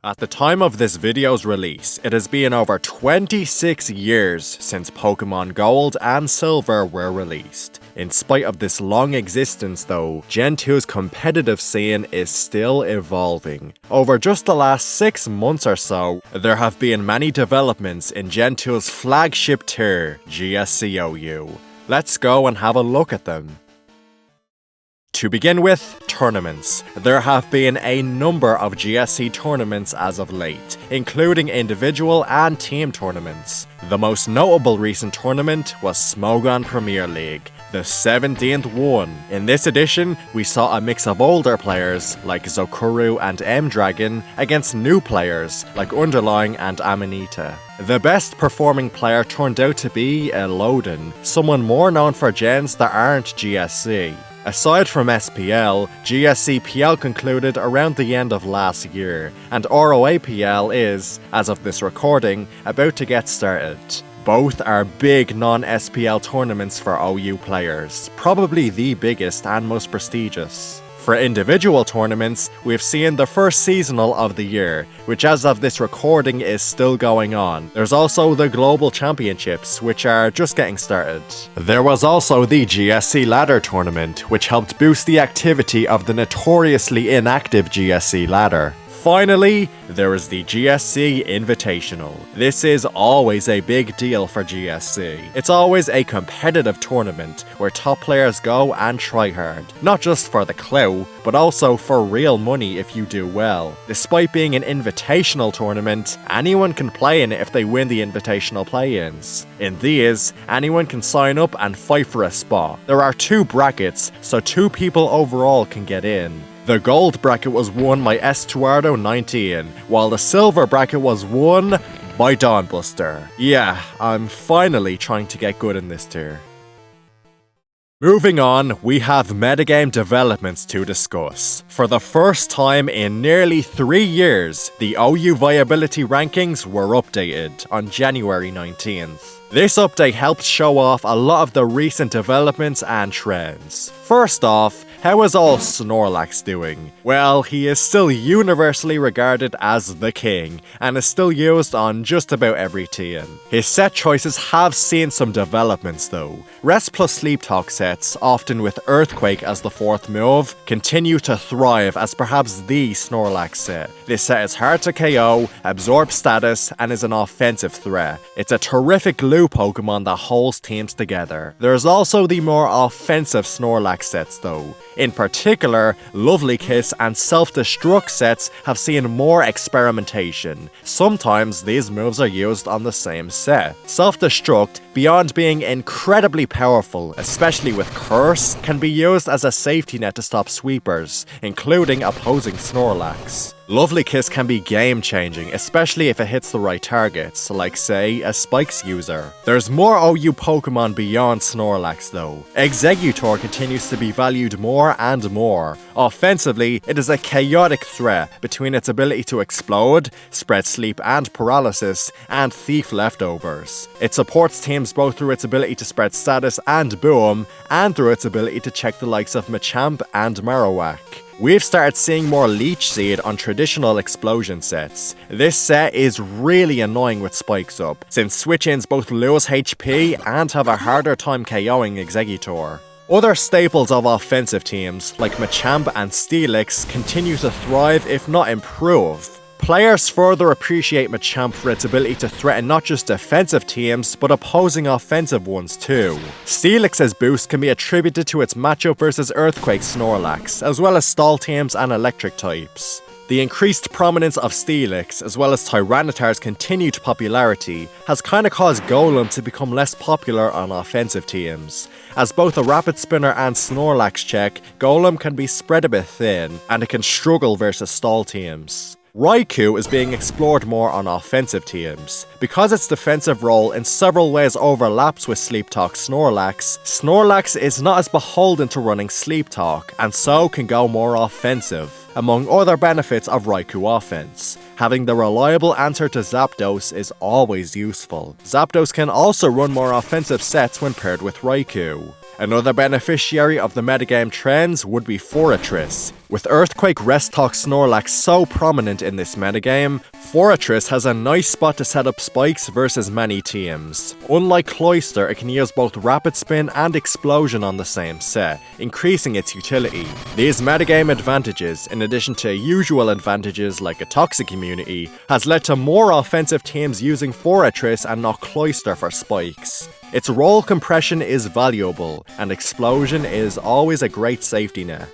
At the time of this video's release, it has been over 26 years since Pokemon Gold and Silver were released. In spite of this long existence though, Gen 2's competitive scene is still evolving. Over just the last 6 months or so, there have been many developments in Gen 2's flagship tier, GSC OU. Let's go and have a look at them. To begin with, tournaments. There have been a number of GSC tournaments as of late, including individual and team tournaments. The most notable recent tournament was Smogon Premier League, the 17th one. In this edition, we saw a mix of older players like Zokuru and M-Dragon against new players like Underlying and Amanita. The best performing player turned out to be Elodin, someone more known for gens that aren't GSC. Aside from SPL, GSC PL concluded around the end of last year, and ROA PL is, as of this recording, about to get started. Both are big non-SPL tournaments for OU players, probably the biggest and most prestigious. For individual tournaments, we've seen the first seasonal of the year, which as of this recording is still going on. There's also the Global Championships, which are just getting started. There was also the GSC Ladder Tournament, which helped boost the activity of the notoriously inactive GSC Ladder. Finally, there is the GSC Invitational. This is always a big deal for GSC. It's always a competitive tournament where top players go and try hard. Not just for the clout, but also for real money if you do well. Despite being an invitational tournament, anyone can play in it if they win the invitational play-ins. In these, anyone can sign up and fight for a spot. There are 2 brackets, so 2 people overall can get in. The gold bracket was won by Estuardo 19, while the silver bracket was won by Dawnbuster. Yeah, I'm finally trying to get good in this tier. Moving on, we have metagame developments to discuss. For the first time in nearly 3 years, the OU viability rankings were updated on January 19th. This update helped show off a lot of the recent developments and trends. First off, how is all Snorlax doing? Well, he is still universally regarded as the king, and is still used on just about every team. His set choices have seen some developments though. Rest plus Sleep Talk sets, often with Earthquake as the 4th move, continue to thrive as perhaps the Snorlax set. This set is hard to KO, absorbs status, and is an offensive threat. It's a terrific glue Pokemon that holds teams together. There's also the more offensive Snorlax sets though. In particular, Lovely Kiss and Self-Destruct sets have seen more experimentation. Sometimes these moves are used on the same set. Self-Destruct, beyond being incredibly powerful, especially with Curse, can be used as a safety net to stop sweepers, including opposing Snorlax. Lovely Kiss can be game-changing, especially if it hits the right targets, like say, a Spikes user. There's more OU Pokemon beyond Snorlax though. Exeggutor continues to be valued more and more. Offensively, it is a chaotic threat between its ability to explode, spread sleep and paralysis, and thief leftovers. It supports teams both through its ability to spread status and boom, and through its ability to check the likes of Machamp and Marowak. We've started seeing more Leech Seed on traditional explosion sets. This set is really annoying with spikes up, since switch-ins both lose HP and have a harder time KOing Exeggutor. Other staples of offensive teams, like Machamp and Steelix, continue to thrive if not improve. Players further appreciate Machamp for its ability to threaten not just defensive teams, but opposing offensive ones too. Steelix's boost can be attributed to its matchup versus Earthquake Snorlax, as well as stall teams and electric types. The increased prominence of Steelix, as well as Tyranitar's continued popularity, has kinda caused Golem to become less popular on offensive teams. As both a Rapid Spinner and Snorlax check, Golem can be spread a bit thin, and it can struggle versus stall teams. Raikou is being explored more on offensive teams. Because its defensive role in several ways overlaps with Sleep Talk Snorlax, Snorlax is not as beholden to running Sleep Talk, and so can go more offensive. Among other benefits of Raikou offense, having the reliable answer to Zapdos is always useful. Zapdos can also run more offensive sets when paired with Raikou. Another beneficiary of the metagame trends would be Forretress. With Earthquake Rest Talk Snorlax so prominent in this metagame, Fortress has a nice spot to set up spikes versus many teams. Unlike Cloyster, it can use both Rapid Spin and Explosion on the same set, increasing its utility. These metagame advantages, in addition to usual advantages like a toxic immunity, has led to more offensive teams using Fortress and not Cloyster for spikes. Its roll compression is valuable, and Explosion is always a great safety net.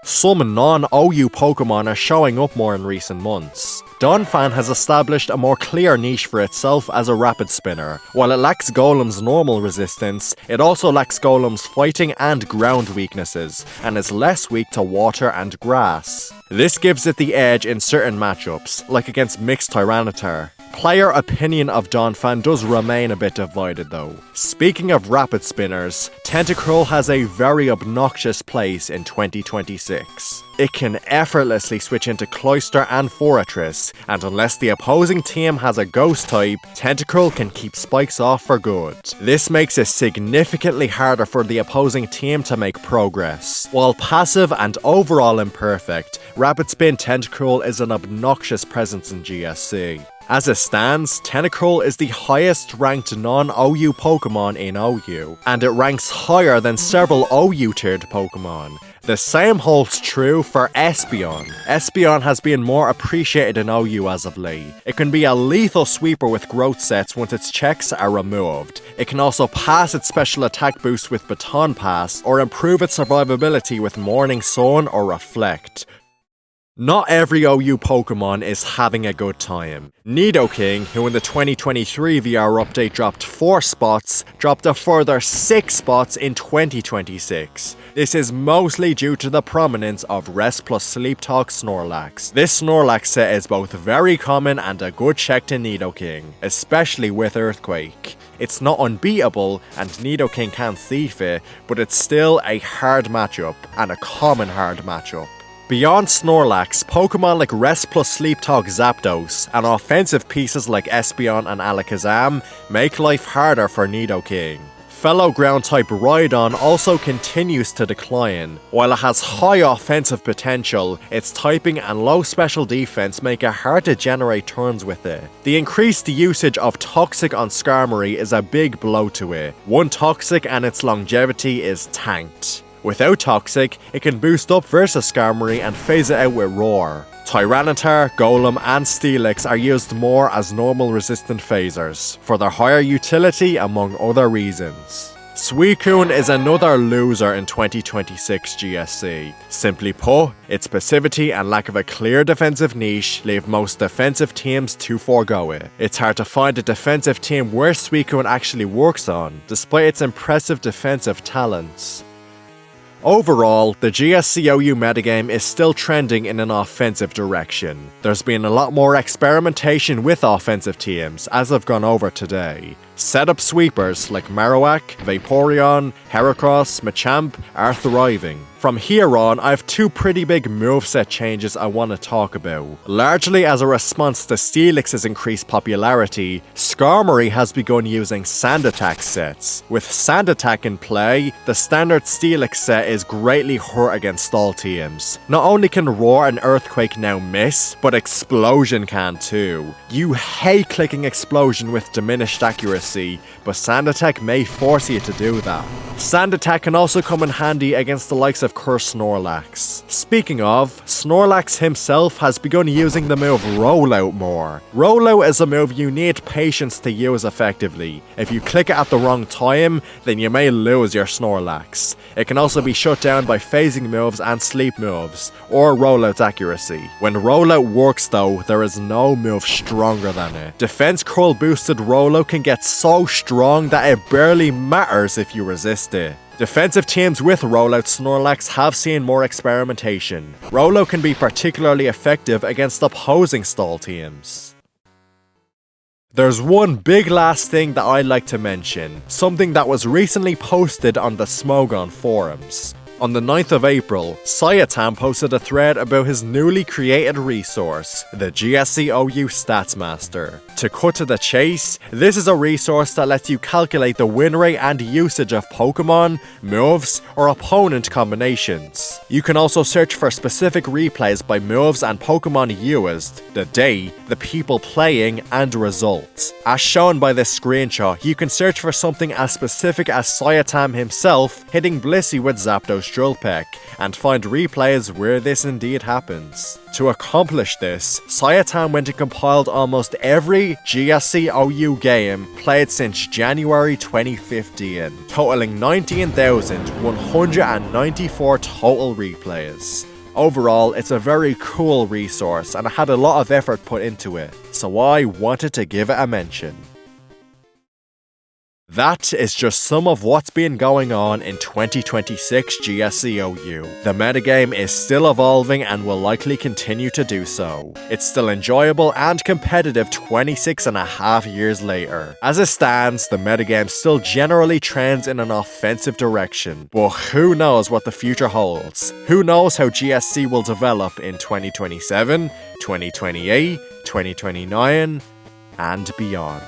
Some non-OU Pokemon are showing up more in recent months. Donphan has established a more clear niche for itself as a rapid spinner. While it lacks Golem's normal resistance, it also lacks Golem's fighting and ground weaknesses, and is less weak to water and grass. This gives it the edge in certain matchups, like against Mixed Tyranitar. Player opinion of Donphan does remain a bit divided though. Speaking of rapid spinners, Tentacruel has a very obnoxious place in 2026. It can effortlessly switch into Cloyster and Fortress, and unless the opposing team has a ghost type, Tentacruel can keep spikes off for good. This makes it significantly harder for the opposing team to make progress. While passive and overall imperfect, Rapid Spin Tentacruel is an obnoxious presence in GSC. As it stands, Tentacruel is the highest ranked non-OU Pokemon in OU, and it ranks higher than several OU tiered Pokemon. The same holds true for Espeon. Espeon has been more appreciated in OU as of late. It can be a lethal sweeper with growth sets once its checks are removed. It can also pass its special attack boost with Baton Pass, or improve its survivability with Morning Sun or Reflect. Not every OU Pokemon is having a good time. Nidoking, who in the 2023 VR update dropped 4 spots, dropped a further 6 spots in 2026. This is mostly due to the prominence of Rest plus Sleep Talk Snorlax. This Snorlax set is both very common and a good check to Nidoking, especially with Earthquake. It's not unbeatable, and Nidoking can't thief it, but it's still a hard matchup, and a common hard matchup. Beyond Snorlax, Pokemon like Rest plus Sleep Talk Zapdos, and offensive pieces like Espeon and Alakazam make life harder for Nidoking. Fellow Ground-type Rhydon also continues to decline. While it has high offensive potential, its typing and low special defense make it hard to generate turns with it. The increased usage of Toxic on Skarmory is a big blow to it. One Toxic and its longevity is tanked. Without Toxic, it can boost up versus Skarmory and phase it out with Roar. Tyranitar, Golem and Steelix are used more as normal resistant phasers, for their higher utility among other reasons. Suicune is another loser in 2026 GSC. Simply put, its passivity and lack of a clear defensive niche leave most defensive teams to forego it. It's hard to find a defensive team where Suicune actually works on, despite its impressive defensive talents. Overall, the GSC OU metagame is still trending in an offensive direction. There's been a lot more experimentation with offensive teams, as I've gone over today. Setup sweepers like Marowak, Vaporeon, Heracross, Machamp are thriving. From here on, I have 2 pretty big moveset changes I want to talk about. Largely as a response to Steelix's increased popularity, Skarmory has begun using Sand Attack sets. With Sand Attack in play, the standard Steelix set is greatly hurt against all teams. Not only can Roar and Earthquake now miss, but Explosion can too. You hate clicking Explosion with diminished accuracy, but Sand Attack may force you to do that. Sand Attack can also come in handy against the likes of Curse Snorlax. Speaking of, Snorlax himself has begun using the move Rollout more. Rollout is a move you need patience to use effectively. If you click it at the wrong time, then you may lose your Snorlax. It can also be shut down by phasing moves and sleep moves, or Rollout's accuracy. When Rollout works though, there is no move stronger than it. Defense Curl boosted Rollout can get so strong that it barely matters if you resist it. Defensive teams with Rollout Snorlax have seen more experimentation. Rollout can be particularly effective against opposing stall teams. There's one big last thing that I'd like to mention, something that was recently posted on the Smogon forums. On the 9th of April, Sayatam posted a thread about his newly created resource, the GSC OU Statsmaster. To cut to the chase, this is a resource that lets you calculate the win rate and usage of Pokemon, moves, or opponent combinations. You can also search for specific replays by moves and Pokemon used, the day, the people playing, and results. As shown by this screenshot, you can search for something as specific as Sayatam himself hitting Blissey with Zapdos Drillpeck, and find replays where this indeed happens. To accomplish this, Sayatam went and compiled almost every GSC OU game played since January 2015, totaling 19,194 total replays. Overall, it's a very cool resource and it had a lot of effort put into it, so I wanted to give it a mention. That is just some of what's been going on in 2026 GSC OU. The metagame is still evolving and will likely continue to do so. It's still enjoyable and competitive 26.5 years later. As it stands, the metagame still generally trends in an offensive direction, but who knows what the future holds? Who knows how GSC will develop in 2027, 2028, 2029, and beyond.